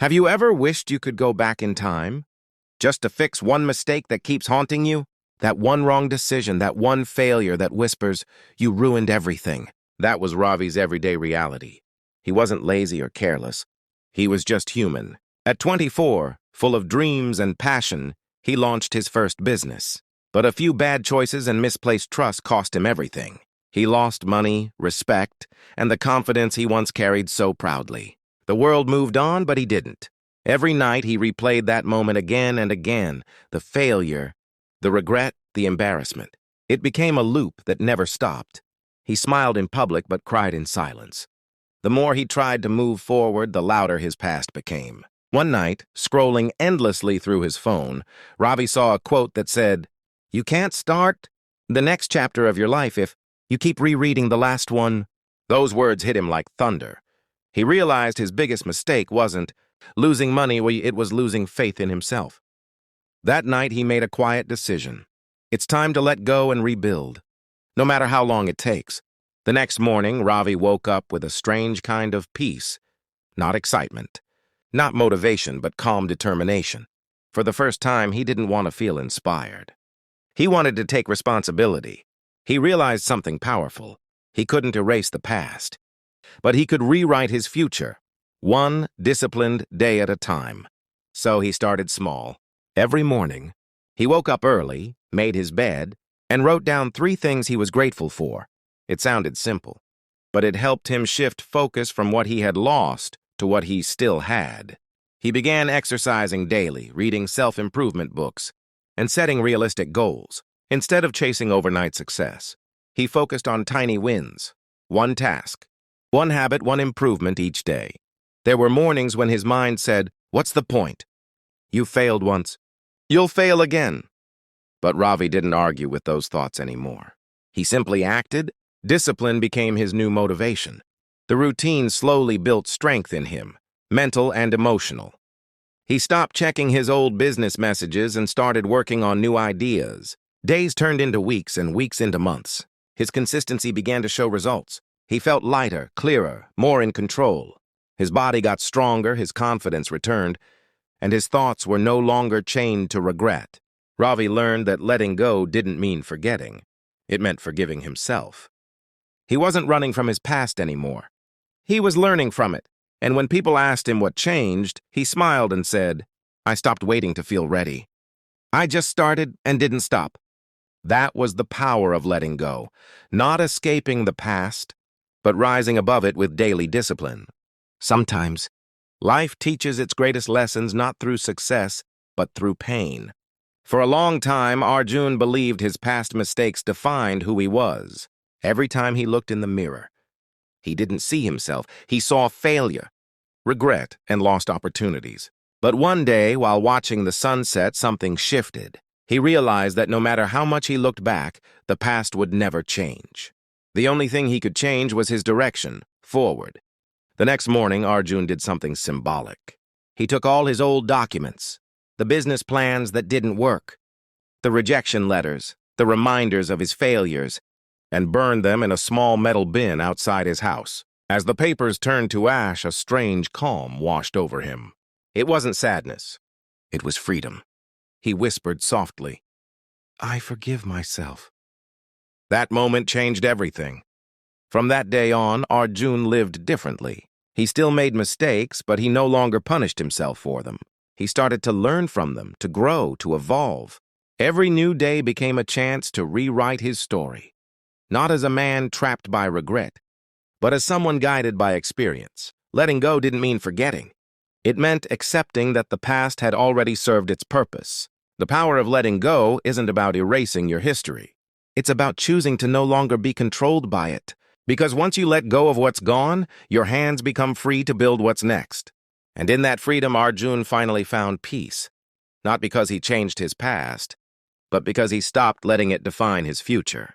Have you ever wished you could go back in time? Just to fix one mistake that keeps haunting you? That one wrong decision, that one failure that whispers, you ruined everything. That was Ravi's everyday reality. He wasn't lazy or careless. He was just human. At 24, full of dreams and passion, he launched his first business. But a few bad choices and misplaced trust cost him everything. He lost money, respect, and the confidence he once carried so proudly. The world moved on, but he didn't. Every night he replayed that moment again and again, the failure, the regret, the embarrassment. It became a loop that never stopped. He smiled in public but cried in silence. The more he tried to move forward, the louder his past became. One night, scrolling endlessly through his phone, Ravi saw a quote that said, "You can't start the next chapter of your life if you keep rereading the last one." Those words hit him like thunder. He realized his biggest mistake wasn't losing money, it was losing faith in himself. That night, he made a quiet decision. It's time to let go and rebuild, no matter how long it takes. The next morning, Ravi woke up with a strange kind of peace, not excitement, not motivation, but calm determination. For the first time, he didn't want to feel inspired. He wanted to take responsibility. He realized something powerful. He couldn't erase the past, but he could rewrite his future, one disciplined day at a time. So he started small. Every morning, he woke up early, made his bed, and wrote down 3 things he was grateful for. It sounded simple, but it helped him shift focus from what he had lost to what he still had. He began exercising daily, reading self-improvement books, and setting realistic goals. Instead of chasing overnight success, he focused on tiny wins, one task, one habit, one improvement each day. There were mornings when his mind said, "What's the point? You failed once. You'll fail again." But Ravi didn't argue with those thoughts anymore. He simply acted. Discipline became his new motivation. The routine slowly built strength in him, mental and emotional. He stopped checking his old business messages and started working on new ideas. Days turned into weeks and weeks into months. His consistency began to show results. He felt lighter, clearer, more in control. His body got stronger, his confidence returned, and his thoughts were no longer chained to regret. Ravi learned that letting go didn't mean forgetting. It meant forgiving himself. He wasn't running from his past anymore. He was learning from it, and when people asked him what changed, he smiled and said, "I stopped waiting to feel ready. I just started and didn't stop." That was the power of letting go, not escaping the past, but rising above it with daily discipline. Sometimes, life teaches its greatest lessons not through success, but through pain. For a long time, Arjun believed his past mistakes defined who he was. Every time he looked in the mirror, he didn't see himself. He saw failure, regret, and lost opportunities. But one day, while watching the sunset, something shifted. He realized that no matter how much he looked back, the past would never change. The only thing he could change was his direction, forward. The next morning, Arjun did something symbolic. He took all his old documents, the business plans that didn't work, the rejection letters, the reminders of his failures, and burned them in a small metal bin outside his house. As the papers turned to ash, a strange calm washed over him. It wasn't sadness. It was freedom. He whispered softly, "I forgive myself." That moment changed everything. From that day on, Arjun lived differently. He still made mistakes, but he no longer punished himself for them. He started to learn from them, to grow, to evolve. Every new day became a chance to rewrite his story. Not as a man trapped by regret, but as someone guided by experience. Letting go didn't mean forgetting. It meant accepting that the past had already served its purpose. The power of letting go isn't about erasing your history. It's about choosing to no longer be controlled by it. Because once you let go of what's gone, your hands become free to build what's next. And in that freedom, Arjun finally found peace. Not because he changed his past, but because he stopped letting it define his future.